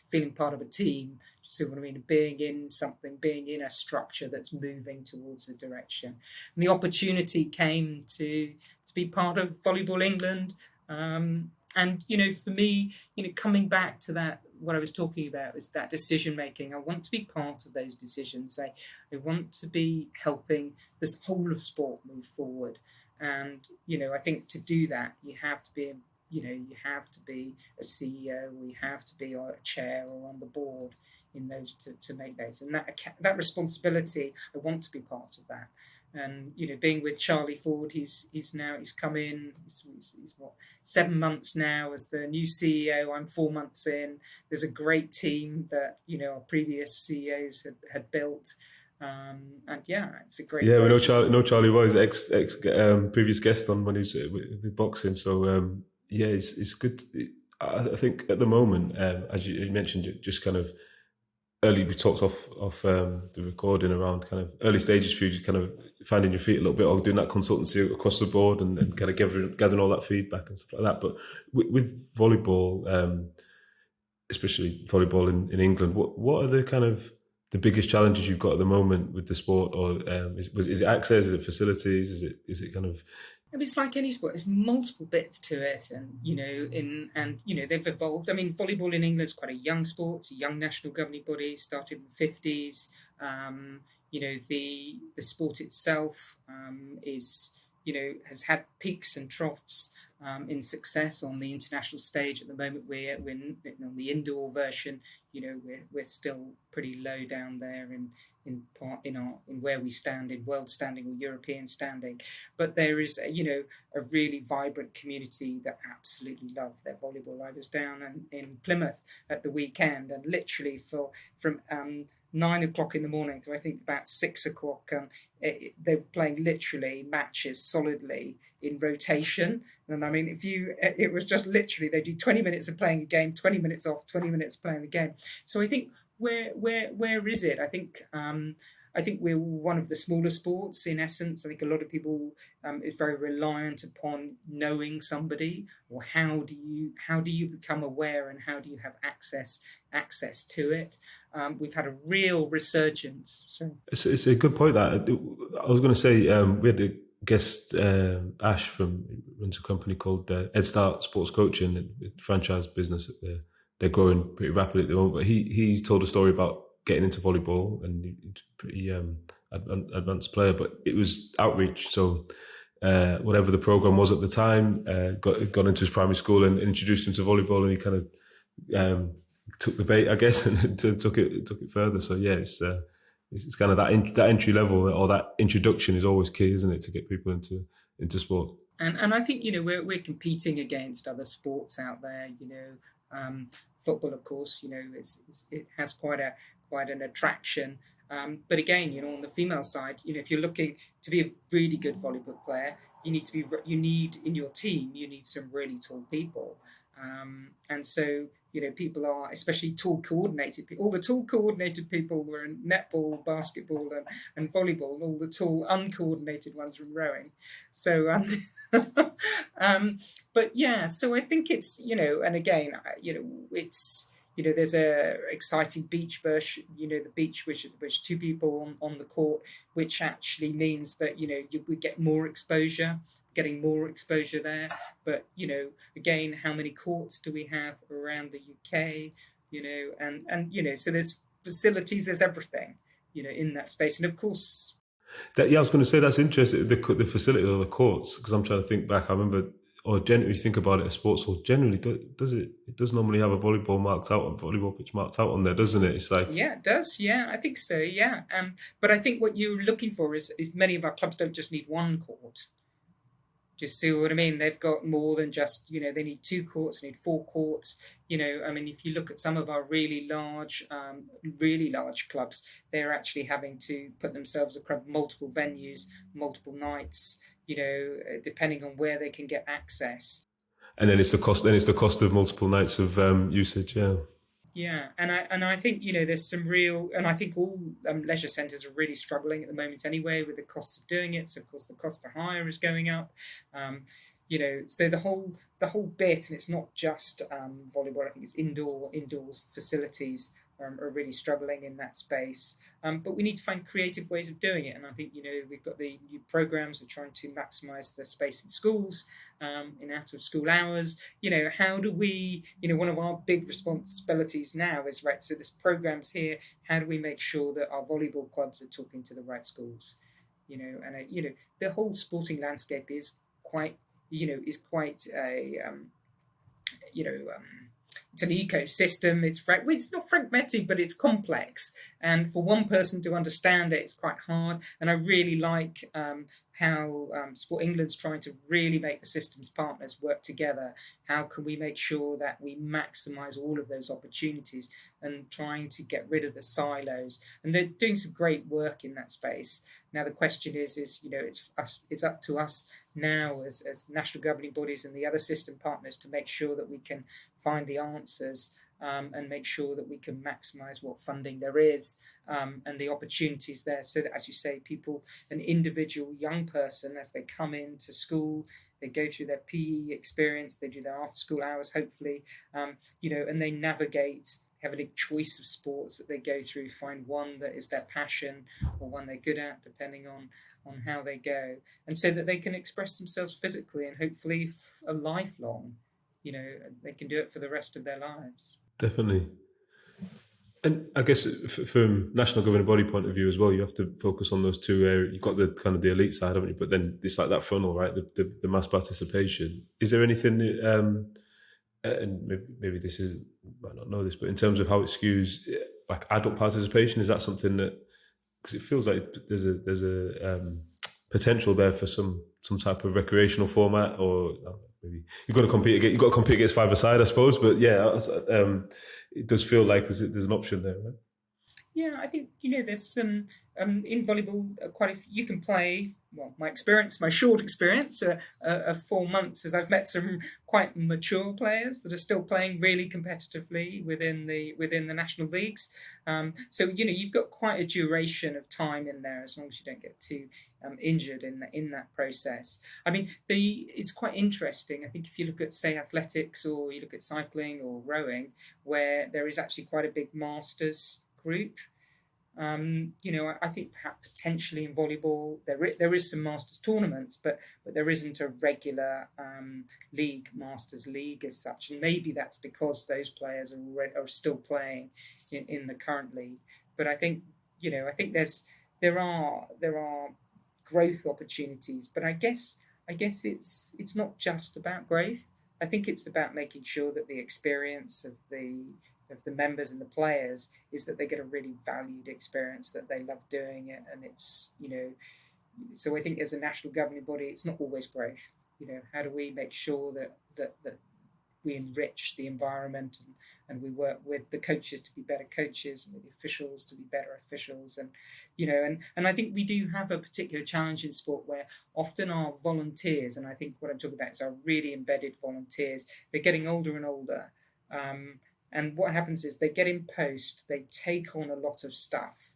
feeling part of a team, See what I mean? Being in something, being in a structure that's moving towards the direction. And the opportunity came to be part of Volleyball England. And, for me, coming back to that, what I was talking about is that decision making. I want to be part of those decisions. I want to be helping this whole of sport move forward. And, I think to do that, you have to be a CEO, or you have to be a chair or on the board in those to make those. And that responsibility, I want to be part of that. And being with Charlie Ford, he's come in. He's what, 7 months now as the new CEO. I'm 4 months in. There's a great team that our previous CEOs had built. And it's a great. Yeah, we know Charlie was ex previous guest on when he was with boxing. So it's good. I think at the moment, as you mentioned, just kind of early. We talked off the recording around kind of early stages for you, kind of finding your feet a little bit, or doing that consultancy across the board, and kind of gathering all that feedback and stuff like that. But with volleyball, especially volleyball in England, what are the kind of the biggest challenges you've got at the moment with the sport, or is it access? Is it facilities? Is it kind of? It's like any sport. There's multiple bits to it, and they've evolved. I mean, volleyball in England is quite a young sport. It's a young national governing body, started in the 50s. The sport itself is has had peaks and troughs in success on the international stage. At the moment, we're on the indoor version. We're still pretty low down there in where we stand in world standing or European standing. But there is a really vibrant community that absolutely love their volleyball. I was down in Plymouth at the weekend, and literally from 9 o'clock in the morning to I think about 6 o'clock, they were playing literally matches solidly in rotation. And I mean, it was just literally they do 20 minutes of playing a game, 20 minutes off, 20 minutes playing the game. So I think where is it? I think we're one of the smaller sports in essence. I think a lot of people is very reliant upon knowing somebody, or how do you become aware, and how do you have access to it. We've had a real resurgence. So It's a good point. That I was going to say, we had a guest, Ash, runs a company called Ed Start Sports Coaching, a franchise business. They're growing pretty rapidly at the moment. But he told a story about getting into volleyball, and he's a pretty advanced player. But it was outreach. So whatever the program was at the time, got into his primary school and introduced him to volleyball, and he kind of took the bait, I guess, and took it further. So yeah, it's kind of that entry level, or that introduction is always key, isn't it, to get people into sport. And I think we're competing against other sports out there. Football, of course, it has quite an attraction. But again, on the female side, if you're looking to be a really good volleyball player, you need in your team, you need some really tall people. And so, people are, especially tall coordinated people, all the tall coordinated people were in netball, basketball and volleyball, and all the tall uncoordinated ones were in rowing. So, but yeah, so I think it's, and again, it's, there's a exciting beach version, the beach which two people on the court, which actually means that, we get more exposure, getting more exposure there. But, again, how many courts do we have around the UK, and so there's facilities, there's everything, in that space. And of course, I was going to say that's interesting, the facility or the courts, because I'm trying to think back. I remember, or generally think about it, a sports hall generally does normally have a volleyball pitch marked out on there, doesn't it? It's like, yeah, it does. Yeah, I think so. Yeah. But I think what you're looking for is many of our clubs don't just need one court. Do you see what I mean? They've got more than just, they need 2 courts, they need 4 courts. I mean, if you look at some of our really large clubs, they're actually having to put themselves across multiple venues, multiple nights, depending on where they can get access. And then it's the cost of multiple nights of usage. Yeah. Yeah, and I think there's some real, and I think all leisure centres are really struggling at the moment anyway with the costs of doing it. So of course the cost to hire is going up. So the whole bit, and it's not just volleyball. I think it's indoor facilities are really struggling in that space. But we need to find creative ways of doing it. And I think, we've got the new programs that are trying to maximise the space in schools, in out of school hours. How do we, one of our big responsibilities now is, right, so this program's here, how do we make sure that our volleyball clubs are talking to the right schools? The whole sporting landscape is quite, a, it's an ecosystem. It's not fragmented, but it's complex. And for one person to understand it, it's quite hard. And I really like how Sport England's trying to really make the systems partners work together. How can we make sure that we maximise all of those opportunities and trying to get rid of the silos? And they're doing some great work in that space. Now the question is it's up to us now as national governing bodies and the other system partners to make sure that we can find the answers and make sure that we can maximise what funding there is and the opportunities there, so that, as you say, an individual young person, as they come into school, they go through their PE experience, they do their after school hours, hopefully, and they navigate, have a big choice of sports that they go through, find one that is their passion or one they're good at, depending on how they go, and so that they can express themselves physically and hopefully a lifelong, they can do it for the rest of their lives. Definitely. And I guess from national governing body point of view as well, you have to focus on those two areas. You've got the kind of the elite side, haven't you? But then it's like that funnel, right? The mass participation. Is there anything, and maybe this is, I might not know this, but in terms of how it skews like adult participation, is that something that, because it feels like there's a potential there for some type of recreational format, or maybe you've got to compete against five-a-side, I suppose. But yeah, it does feel like there's an option there, right? Yeah, I think there's some in volleyball you can play. Well, my short experience of 4 months is I've met some quite mature players that are still playing really competitively within the national leagues. So you've got quite a duration of time in there, as long as you don't get too injured in that process. I mean, it's quite interesting. I think if you look at, say, athletics, or you look at cycling or rowing, where there is actually quite a big masters group. I think perhaps potentially in volleyball there is some masters tournaments, but there isn't a regular masters league as such, and maybe that's because those players are still playing in the current league. But I think there are growth opportunities, but I guess it's not just about growth. I think it's about making sure that the experience of the members and the players is that they get a really valued experience, that they love doing it, and it's so I think as a national governing body, it's not always growth. How do we make sure that we enrich the environment, and we work with the coaches to be better coaches, and with the officials to be better officials, and I think we do have a particular challenge in sport where often our volunteers, and I think what I'm talking about is our really embedded volunteers, they're getting older and older. And what happens is they get in post, they take on a lot of stuff,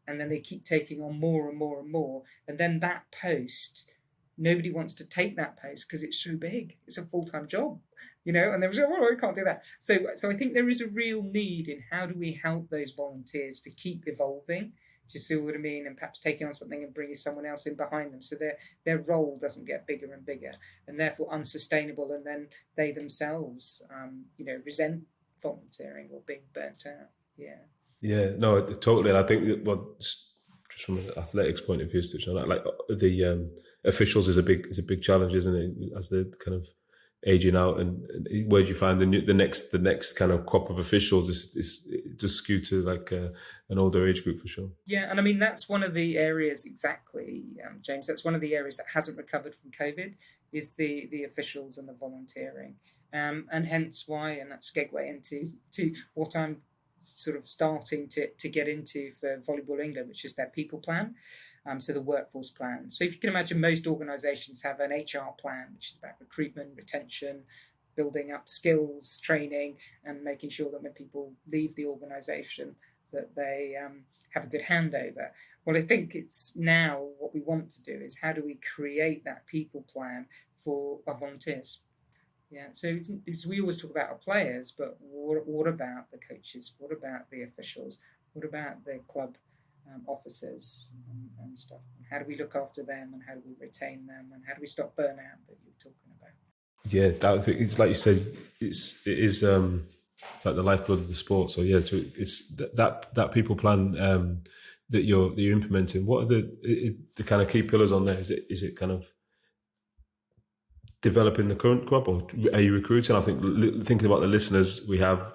and then they keep taking on more and more and more. And then that post, nobody wants to take that post because it's so big. It's a full-time job, and they say, oh, I can't do that. So I think there is a real need in how do we help those volunteers to keep evolving, do you see what I mean? And perhaps taking on something and bringing someone else in behind them, so their role doesn't get bigger and bigger, and therefore unsustainable, and then they themselves, resent volunteering or being burnt out. Yeah, no, totally. And I think just from an athletics point of view, like the officials is a big challenge, isn't it? As they're kind of aging out, and where do you find the next kind of crop of officials is just skewed to like an older age group for sure. Yeah, and I mean that's one of the areas exactly, James. That's one of the areas that hasn't recovered from COVID, is the officials and the volunteering. And hence why, and that's segue into what I'm sort of starting to get into for Volleyball England, which is their people plan, so the workforce plan. So if you can imagine, most organisations have an HR plan, which is about recruitment, retention, building up skills, training, and making sure that when people leave the organisation that they have a good handover. Well, I think it's now what we want to do is how do we create that people plan for our volunteers? Yeah, so we always talk about our players, but what about the coaches? What about the officials? What about the club officers and stuff? And how do we look after them? And how do we retain them? And how do we stop burnout that you were talking about? Yeah, it's like you said, it is it's like the lifeblood of the sport. So yeah, it's that people plan that you're implementing. What are the kind of key pillars on there? Is it kind of developing the current club, or are you recruiting? I think thinking about the listeners we have,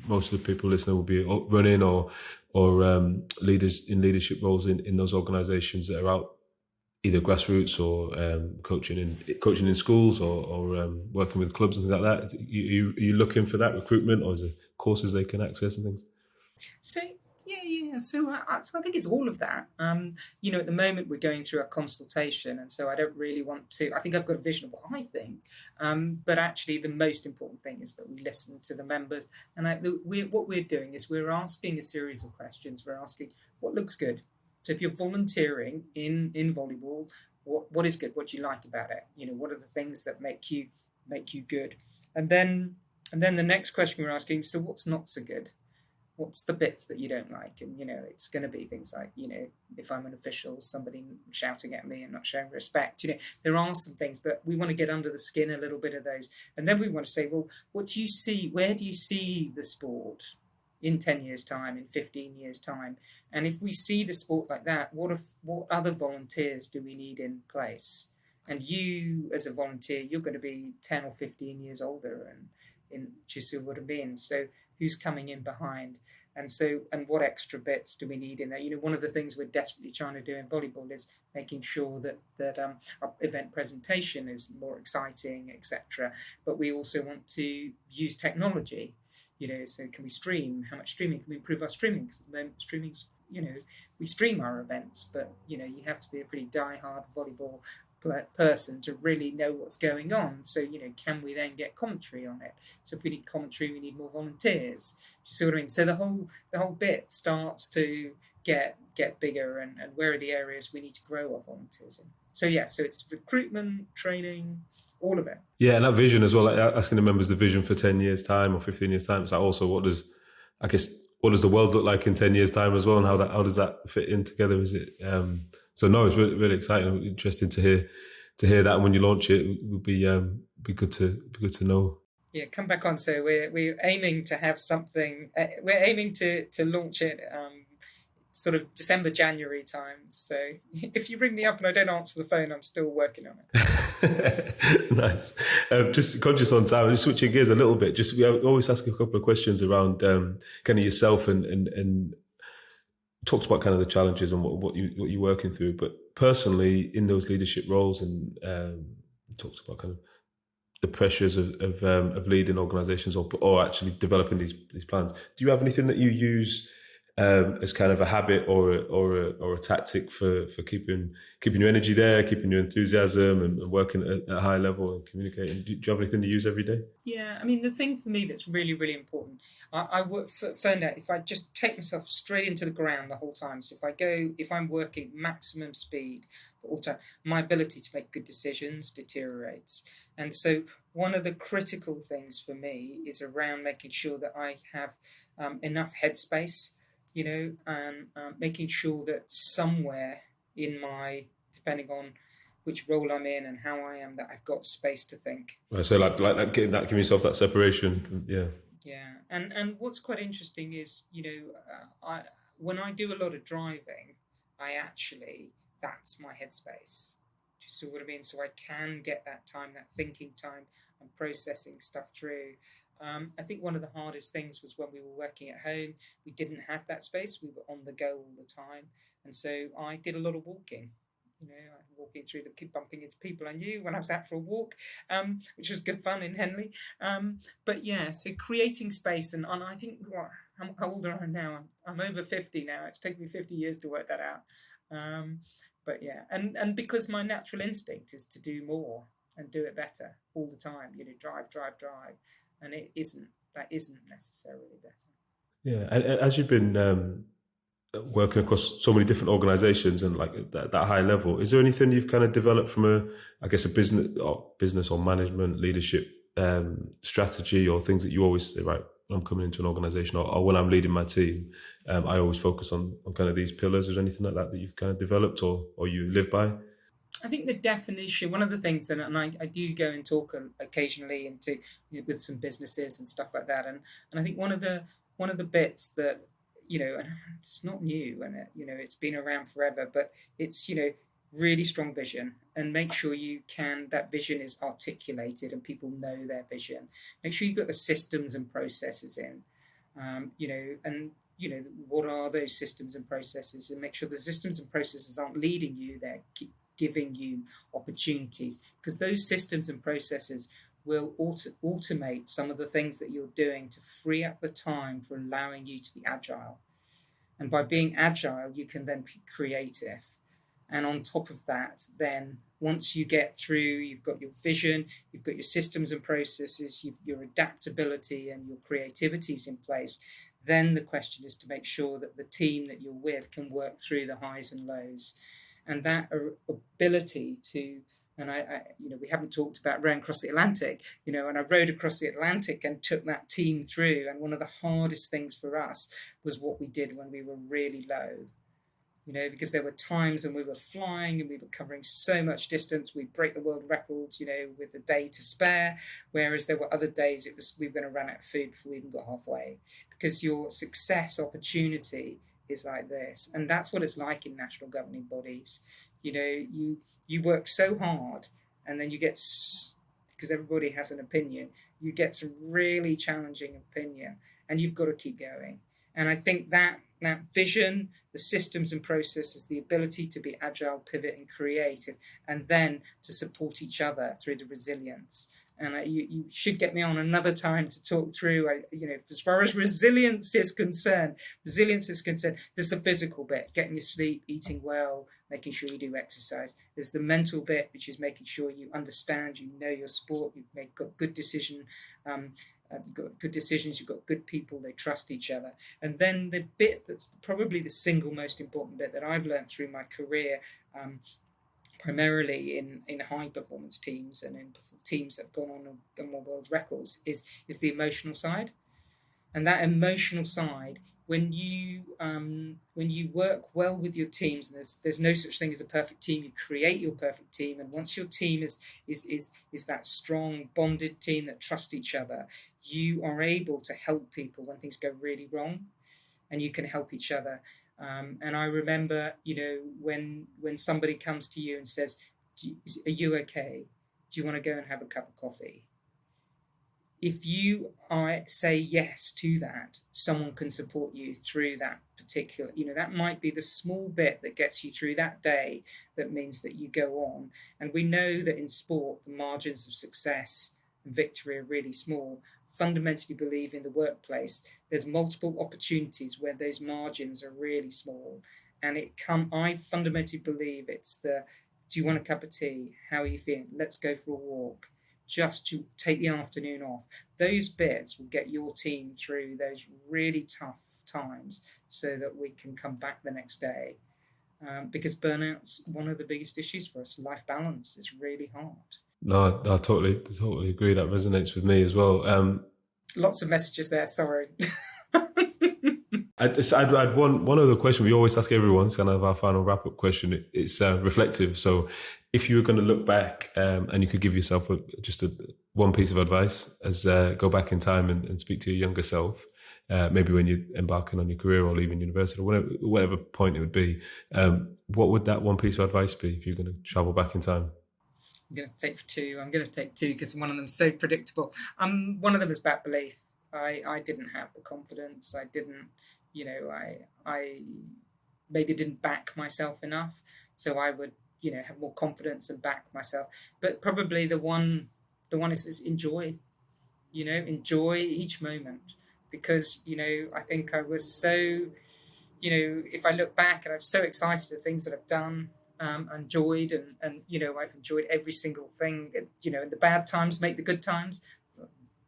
most of the people listening will be running or leaders in leadership roles in those organisations that are out either grassroots or coaching in schools or working with clubs and things like that. Are you looking for that recruitment, or is there courses they can access and things? So yeah. So I think it's all of that. At the moment we're going through a consultation, and so I don't really want to. I think I've got a vision of what I think, but actually the most important thing is that we listen to the members. And what we're doing is we're asking a series of questions. We're asking what looks good. So if you're volunteering in volleyball, what is good? What do you like about it? What are the things that make you good? And then the next question we're asking, so what's not so good? What's the bits that you don't like? And, it's going to be things like, if I'm an official, somebody shouting at me and not showing respect, there are some things, but we want to get under the skin a little bit of those. And then we want to say, well, what do you see? Where do you see the sport in 10 years' time, in 15 years' time? And if we see the sport like that, what other volunteers do we need in place? And you, as a volunteer, you're going to be 10 or 15 years older, and do you see what I mean? So who's coming in behind? And what extra bits do we need in there? One of the things we're desperately trying to do in volleyball is making sure that our event presentation is more exciting, etc. But we also want to use technology. So can we stream? How much streaming? Can we improve our streaming? Because at the moment, streaming's, we stream our events, but, you have to be a pretty die-hard volleyball person to really know what's going on. So, can we then get commentary on it? So if we need commentary, we need more volunteers. Do you see what I mean? So the whole bit starts to get bigger, and where are the areas we need to grow our volunteers in? So it's recruitment, training, all of it. Yeah, and that vision as well, like asking the members the vision for 10 years' time or 15 years' time. It's like also what does the world look like in 10 years' time as well, and how does that fit in together? Is it so no, it's really, really exciting, interesting to hear that. And when you launch it would be good to know. Yeah, come back on. So we're aiming to have something. We're aiming to launch it sort of December, January time. So if you ring me up and I don't answer the phone, I'm still working on it. Nice. Just conscious on time, just switching gears a little bit. We always ask a couple of questions around kind of yourself and talks about kind of the challenges and what you're working through. But personally, in those leadership roles, and talks about kind of the pressures of leading organisations or actually developing these plans. Do you have anything that you use as kind of a habit or a tactic for keeping your energy there, keeping your enthusiasm, and working at a high level and communicating? Do you have anything to use every day? Yeah, I mean, the thing for me that's really, really important, I found out if I just take myself straight into the ground the whole time. So if I'm working maximum speed for all the time, my ability to make good decisions deteriorates. And so one of the critical things for me is around making sure that I have enough headspace, and making sure that somewhere in depending on which role I'm in and how I am, that I've got space to think. Right, so like giving yourself that separation. Yeah. And what's quite interesting is, when I do a lot of driving, that's my headspace. Do you see what I mean? So I can get that time, that thinking time, and processing stuff through. I think one of the hardest things was when we were working at home. We didn't have that space. We were on the go all the time. And so I did a lot of walking. Walking through keep bumping into people I knew when I was out for a walk, which was good fun in Henley. But yeah, so creating space. And I think, how old am I now? I'm over 50 now. It's taken me 50 years to work that out. But yeah, and because my natural instinct is to do more and do it better all the time, drive. And that isn't necessarily better. Yeah, and as you've been working across so many different organisations and like that high level, is there anything you've kind of developed from a business or management leadership strategy or things that you always say, right, when I'm coming into an organisation or when I'm leading my team, I always focus on kind of these pillars? Is there anything like that you've kind of developed or you live by? I think the definition, one of the things that, and I do go and talk occasionally into with some businesses and stuff like that, and I think one of the bits that, and it's not new, and it's been around forever, but it's really strong vision, and make sure that vision is articulated and people know their vision. Make sure you've got the systems and processes in, and what are those systems and processes, and make sure the systems and processes aren't leading you, they're giving you opportunities, because those systems and processes will automate some of the things that you're doing to free up the time for allowing you to be agile. And by being agile, you can then be creative. And on top of that, then once you get through, you've got your vision, you've got your systems and processes, your adaptability and your creativity is in place. Then the question is to make sure that the team that you're with can work through the highs and lows. And that ability to, and we haven't talked about rowing across the Atlantic, and I rowed across the Atlantic and took that team through. And one of the hardest things for us was what we did when we were really low, because there were times when we were flying and we were covering so much distance, we'd break the world record, with a day to spare. Whereas there were other days we were going to run out of food before we even got halfway, because your success opportunity is like this. And that's what it's like in national governing bodies. You work so hard, and then you get, because everybody has an opinion, you get some really challenging opinion, and you've got to keep going. And I think that vision, the systems and processes, the ability to be agile, pivot and creative, and then to support each other through the resilience. And you should get me on another time to talk through, as far as resilience is concerned, there's the physical bit, getting your sleep, eating well, making sure you do exercise. There's the mental bit, which is making sure you understand, you know your sport, got good decision, you've got good decisions, you've got good people, they trust each other. And then the bit that's probably the single most important bit that I've learned through my career, primarily in high performance teams and in teams that have gone on and won world records, is the emotional side. And that emotional side, when you work well with your teams, and there's no such thing as a perfect team, you create your perfect team. And once your team is that strong bonded team that trust each other, you are able to help people when things go really wrong, and you can help each other. And I remember, when somebody comes to you and says, "Are you okay? Do you want to go and have a cup of coffee?" If you say yes to that, someone can support you through that particular, that might be the small bit that gets you through that day, that means that you go on. And we know that in sport, the margins of success and victory are really small. Fundamentally believe in the workplace, there's multiple opportunities where those margins are really small. And I fundamentally believe it's do you want a cup of tea? How are you feeling? Let's go for a walk. Just to take the afternoon off. Those bits will get your team through those really tough times so that we can come back the next day. Because burnout's one of the biggest issues for us. Life balance is really hard. No, I totally agree. That resonates with me as well. Lots of messages there, sorry. I'd one other question we always ask everyone. It's kind of our final wrap-up question. It's reflective. So if you were going to look back and you could give yourself one piece of advice as go back in time and speak to your younger self, maybe when you're embarking on your career or leaving university or whatever point it would be, what would that one piece of advice be if you're going to travel back in time? I'm going to take two because one of them is so predictable. One of them is about belief. I didn't have the confidence. I didn't, I maybe didn't back myself enough. So I would, have more confidence and back myself. But probably the one is enjoy, enjoy each moment. Because, I think I was so, if I look back and I'm so excited at things that I've done, enjoyed and I've enjoyed every single thing. And the bad times make the good times.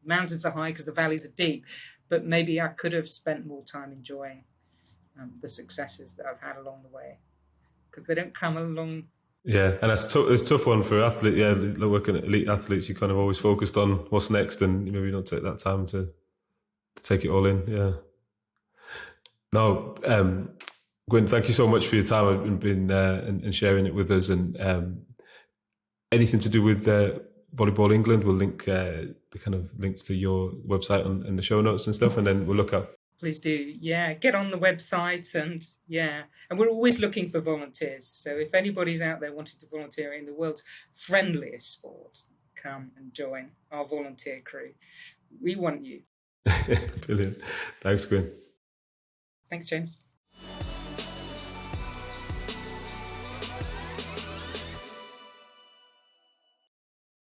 Mountains are high because the valleys are deep, but maybe I could have spent more time enjoying the successes that I've had along the way, because they don't come along Yeah, and it's a tough one for athletes. Yeah, like working at elite athletes, you kind of always focused on what's next, and maybe you don't take that time to take it all in. Yeah. No, Gwyn, thank you so much for your time and been and sharing it with us. And anything to do with Volleyball England, we'll link the kind of links to your website and the show notes and stuff, and then we'll look up. Please do. Yeah, get on the website and we're always looking for volunteers. So if anybody's out there wanting to volunteer in the world's friendliest sport, come and join our volunteer crew. We want you. Brilliant. Thanks, Gwyn. Thanks, James.